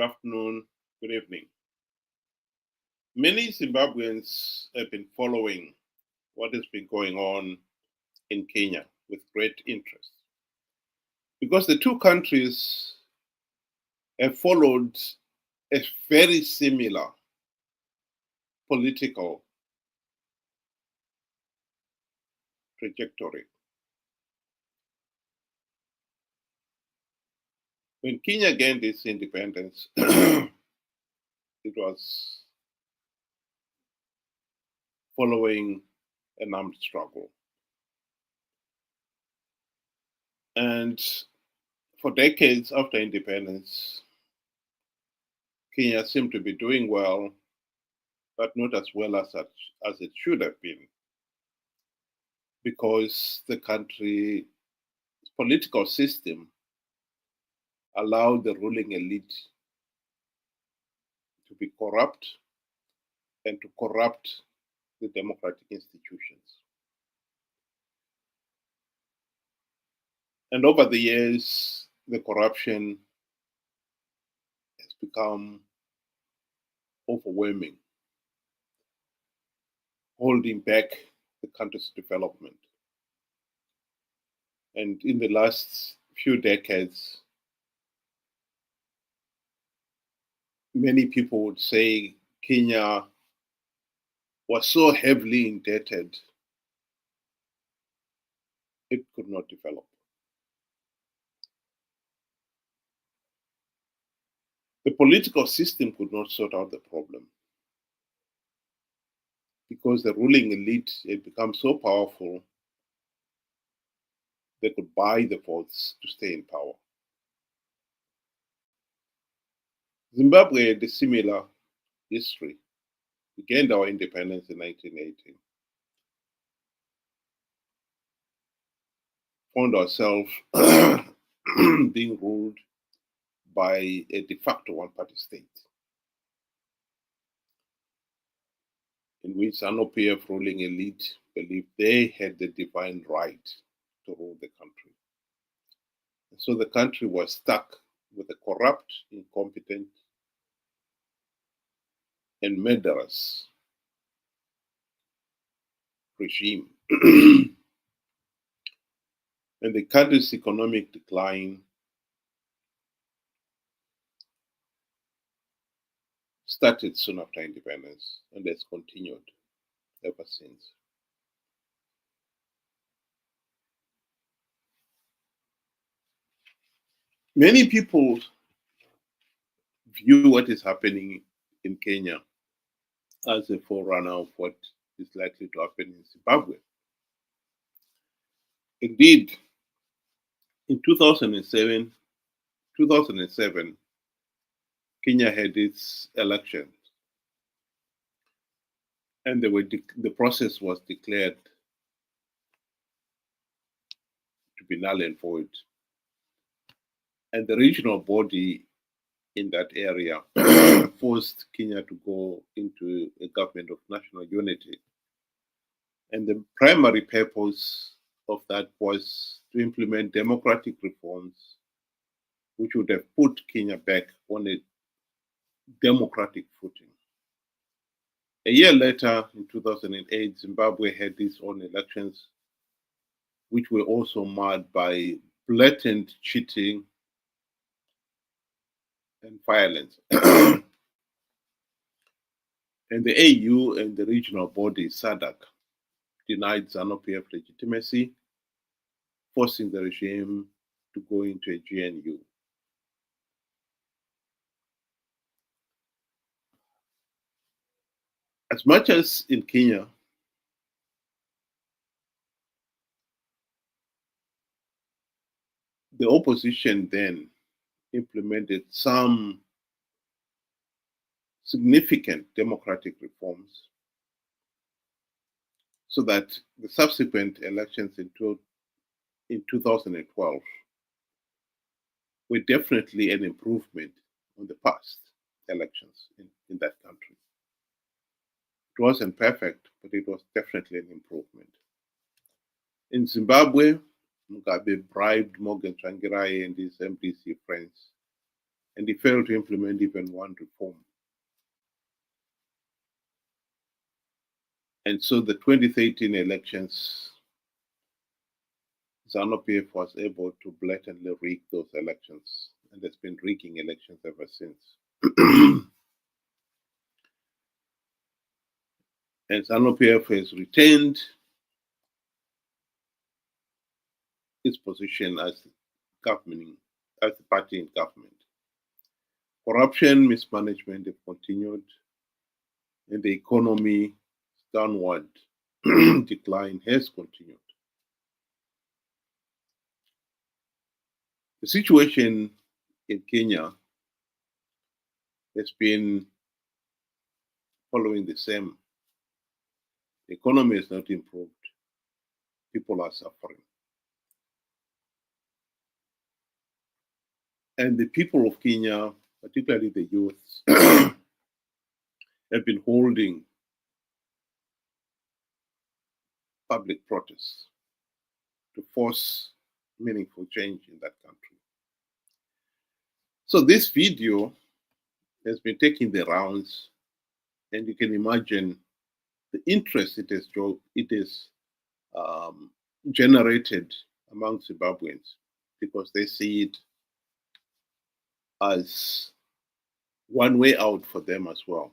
afternoon, good evening. Many Zimbabweans have been following what has been going on in Kenya with great interest because the two countries have followed a very similar political trajectory. When Kenya gained its independence, it was following an armed struggle. And for decades after independence, Kenya seemed to be doing well, but not as well as it should have been, because the country's political system allowed the ruling elite to be corrupt and to corrupt the democratic institutions. And over the years, the corruption has become overwhelming, holding back the country's development. And in the last few decades, many people would say Kenya was so heavily indebted, it could not develop. The political system could not sort out the problem because the ruling elite had become so powerful they could buy the votes to stay in power. Zimbabwe had a similar history. We gained our independence in 1980. Found ourselves being ruled by a de facto one-party state, in which ZANU-PF ruling elite believed they had the divine right to rule the country. And so the country was stuck with a corrupt, incompetent, and murderous regime. And the country's economic decline started soon after independence and has continued ever since. Many people view what is happening in Kenya as a forerunner of what is likely to happen in Zimbabwe. Indeed, in 2007, Kenya had its elections, and the process was declared to be null and void. And the regional body in that area forced Kenya to go into a government of national unity. And the primary purpose of that was to implement democratic reforms which would have put Kenya back on a democratic footing. A year later, in 2008, Zimbabwe had its own elections, which were also marred by blatant cheating and violence. And the AU and the regional body, SADC, denied ZANU-PF legitimacy, forcing the regime to go into a GNU. As much as in Kenya, the opposition then implemented some significant democratic reforms so that the subsequent elections in 2012 were definitely an improvement on the past elections in that country. It wasn't perfect, but it was definitely an improvement. In Zimbabwe, Mugabe bribed Morgan Tsvangirai and his MDC friends and he failed to implement even one reform. And so the 2013 elections, ZANU-PF was able to blatantly rig those elections, and has been rigging elections ever since. And ZANU-PF has retained its position as government, as the party in government. Corruption, mismanagement have continued, and the economy downward decline has continued. The situation in Kenya has been following the same. The economy has not improved. People are suffering. And the people of Kenya, particularly the youth, have been holding public protests to force meaningful change in that country. So this video has been taking the rounds, and you can imagine the interest it has generated among Zimbabweans, because they see it as one way out for them as well.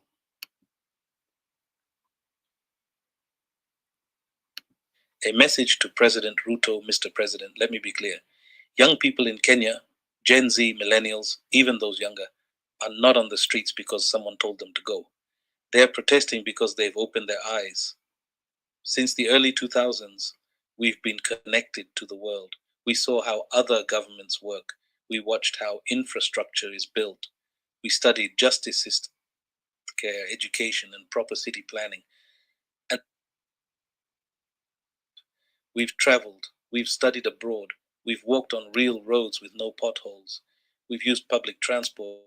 A message to President Ruto. Mr. President, let me be clear. Young people in Kenya, Gen Z, millennials, even those younger, are not on the streets because someone told them to go. They are protesting because they've opened their eyes. Since the early 2000s, we've been connected to the world. We saw how other governments work. We watched how infrastructure is built. We studied justice system, care, education, and proper city planning. And we've traveled. We've studied abroad. We've walked on real roads with no potholes. We've used public transport.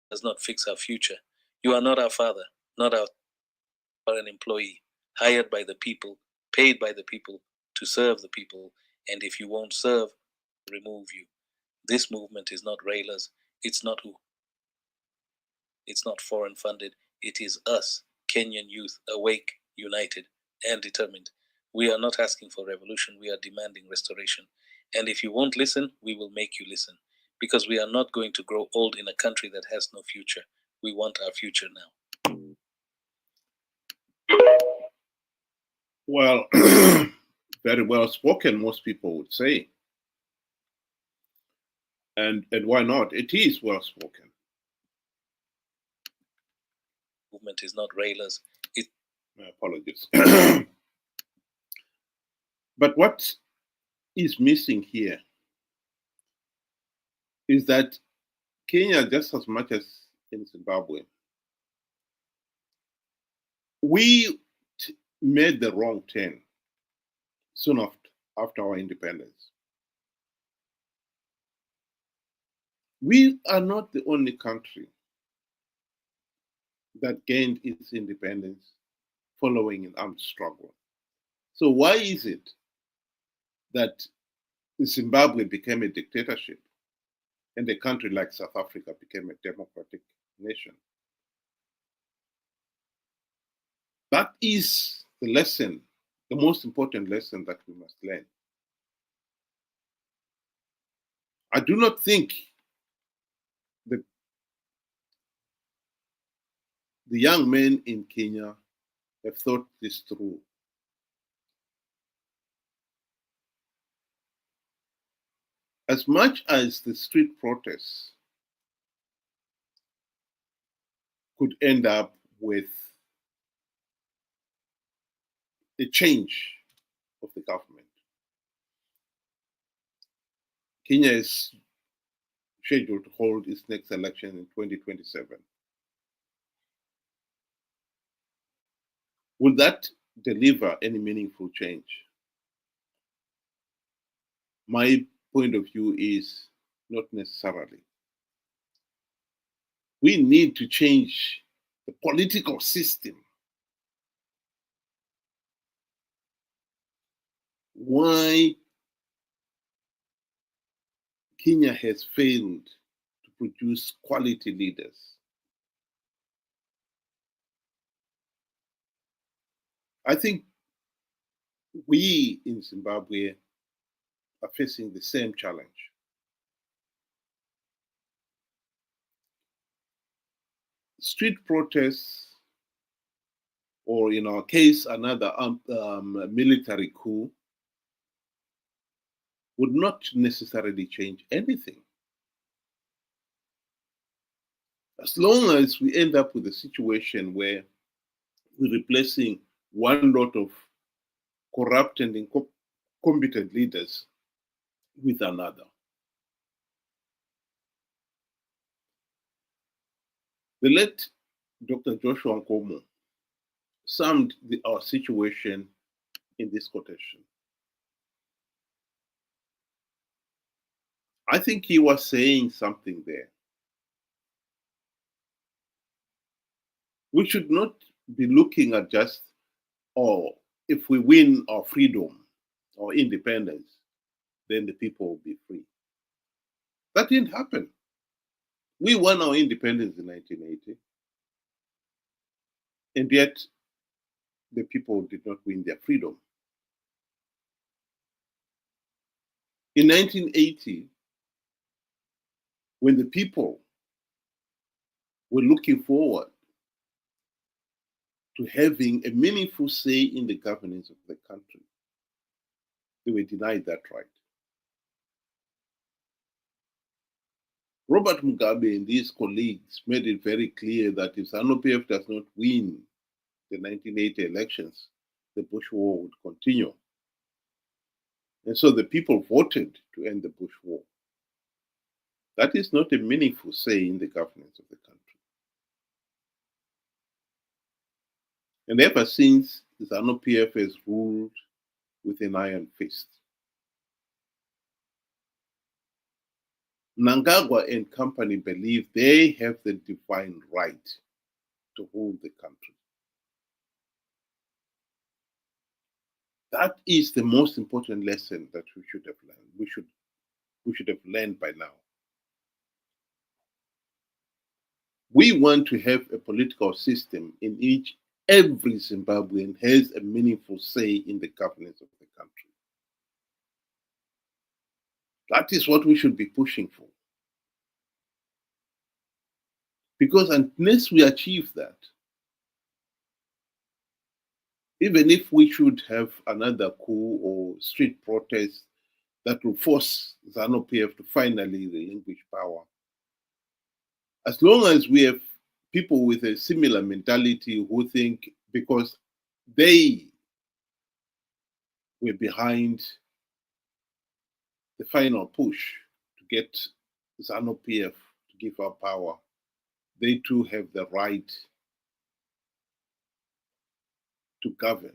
Does not fix our future. You are not our father, not our an employee, hired by the people, paid by the people, to serve the people, and if you won't serve, remove you. This movement is not railers, it's not foreign funded, it is us, Kenyan youth, awake, united, and determined. We are not asking for revolution, we are demanding restoration. And if you won't listen, we will make you listen. Because we are not going to grow old in a country that has no future. We want our future now. Well, very well spoken, most people would say. And why not? It is well spoken. Movement is not railers. My apologies. But what is missing here is that Kenya, just as much as in Zimbabwe, we made the wrong turn soon after our independence. We are not the only country that gained its independence following an armed struggle. So why is it that Zimbabwe became a dictatorship and a country like South Africa became a democratic nation? That is the lesson, the most important lesson that we must learn. I do not think that the young men in Kenya have thought this through. As much as the street protests could end up with a change of the government, Kenya is scheduled to hold its next election in 2027. Will that deliver any meaningful change? My point of view is not necessarily. We need to change the political system. Why Kenya has failed to produce quality leaders. I think we in Zimbabwe are facing the same challenge. Street protests, or in our case, another military coup, would not necessarily change anything. As long as we end up with a situation where we're replacing one lot of corrupt and incompetent leaders with another. The late Dr. Joshua Nkomo summed our situation in this quotation. I think he was saying something there. We should not be looking at just, if we win our freedom or independence, then the people will be free. That didn't happen. We won our independence in 1980, and yet the people did not win their freedom. In 1980, when the people were looking forward to having a meaningful say in the governance of the country, they were denied that right. Robert Mugabe and his colleagues made it very clear that if ZANU-PF does not win the 1980 elections, the Bush War would continue. And so the people voted to end the Bush War. That is not a meaningful say in the governance of the country. And ever since, ZANU-PF has ruled with an iron fist. Mnangagwa and company believe they have the divine right to rule the country. That is the most important lesson that we should have learned. We should have learned by now. We want to have a political system in which every Zimbabwean has a meaningful say in the governance of the country. That is what we should be pushing for. Because unless we achieve that, even if we should have another coup or street protest that will force ZANU-PF to finally relinquish power, as long as we have people with a similar mentality who think because they were behind the final push to get ZANU-PF to give up power, they too have the right to govern,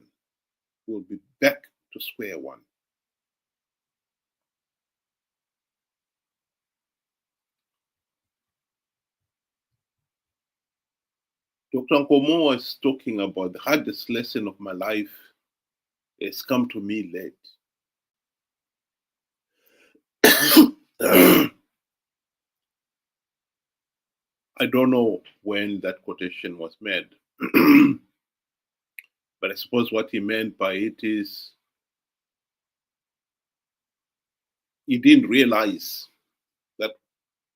will be back to square one. Dr. Nkomo was talking about the hardest lesson of my life has come to me late. I don't know when that quotation was made, but I suppose what he meant by it is he didn't realize that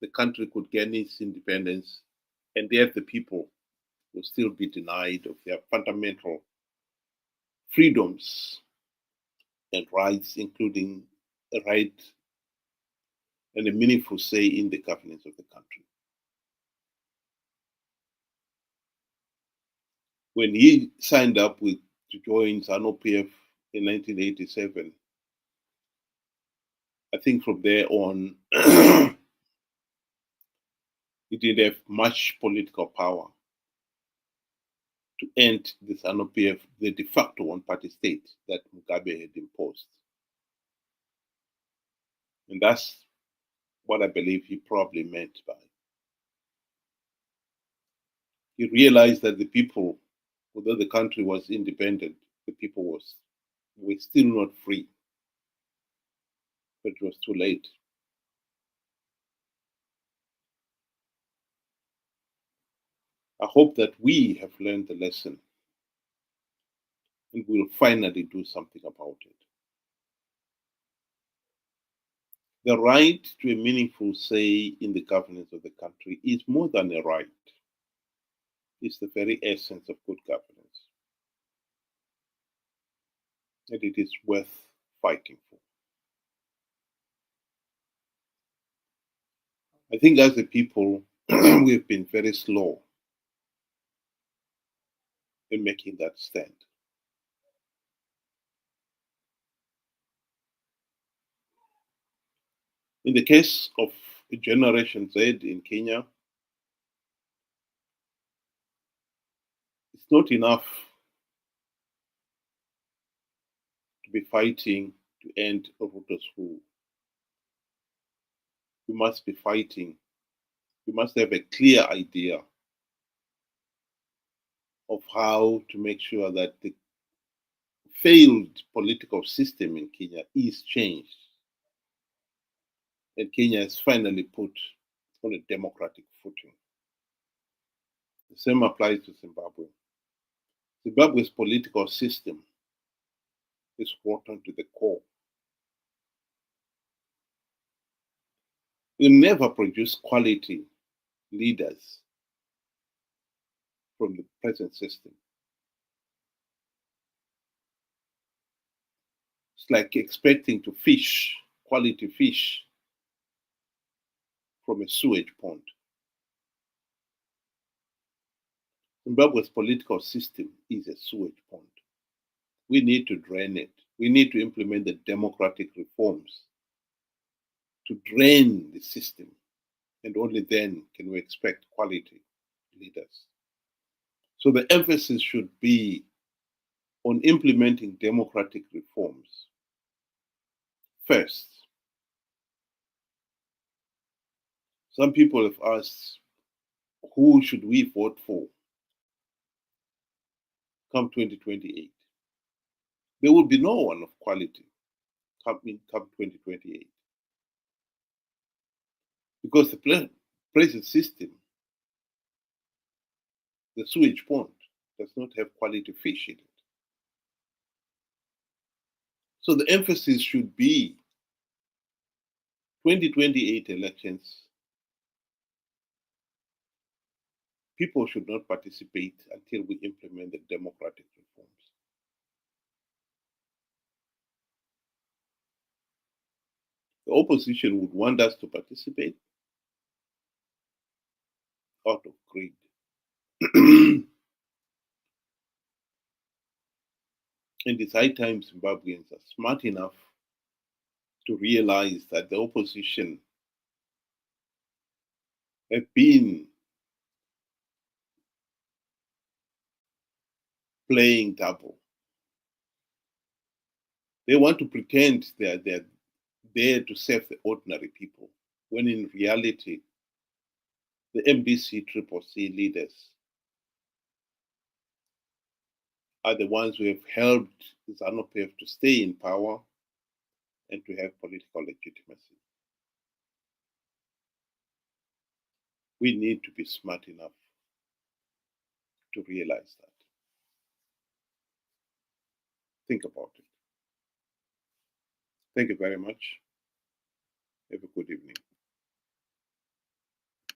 the country could gain its independence and yet the people will still be denied of their fundamental freedoms and rights, including a right and a meaningful say in the governance of the country. When he signed up to join ZANU-PF in 1987, I think from there on, he didn't have much political power to end the ZANU-PF, the de facto one-party state that Mugabe had imposed. And that's what I believe he probably meant by. He realized that the people, although the country was independent, the people were still not free. But it was too late. I hope that we have learned the lesson and will finally do something about it. The right to a meaningful say in the governance of the country is more than a right. It's the very essence of good governance. And it is worth fighting for. I think as a people, we've been very slow in making that stand. In the case of Generation Z in Kenya, it's not enough to be fighting to end Ruto's rule. We must be fighting. We must have a clear idea of how to make sure that the failed political system in Kenya is changed. And Kenya is finally put on a democratic footing. The same applies to Zimbabwe. Zimbabwe's political system is rotten to the core. We never produce quality leaders from the present system. It's like expecting to fish quality fish from a sewage pond. Zimbabwe's political system is a sewage pond. We need to drain it. We need to implement the democratic reforms to drain the system, and only then can we expect quality leaders. So the emphasis should be on implementing democratic reforms first. Some people have asked, who should we vote for come 2028? There will be no one of quality come 2028. Because the present system, the sewage pond, does not have quality fish in it. So the emphasis should be 2028 elections. People should not participate until we implement the democratic reforms. The opposition would want us to participate out of greed. And it's high time Zimbabweans are smart enough to realize that the opposition have been playing double. They want to pretend they're there to serve the ordinary people, when in reality, the MDC Triple C leaders are the ones who have helped ZANU-PF to stay in power and to have political legitimacy. We need to be smart enough to realize that. Think about it. Thank you very much. Have a good evening.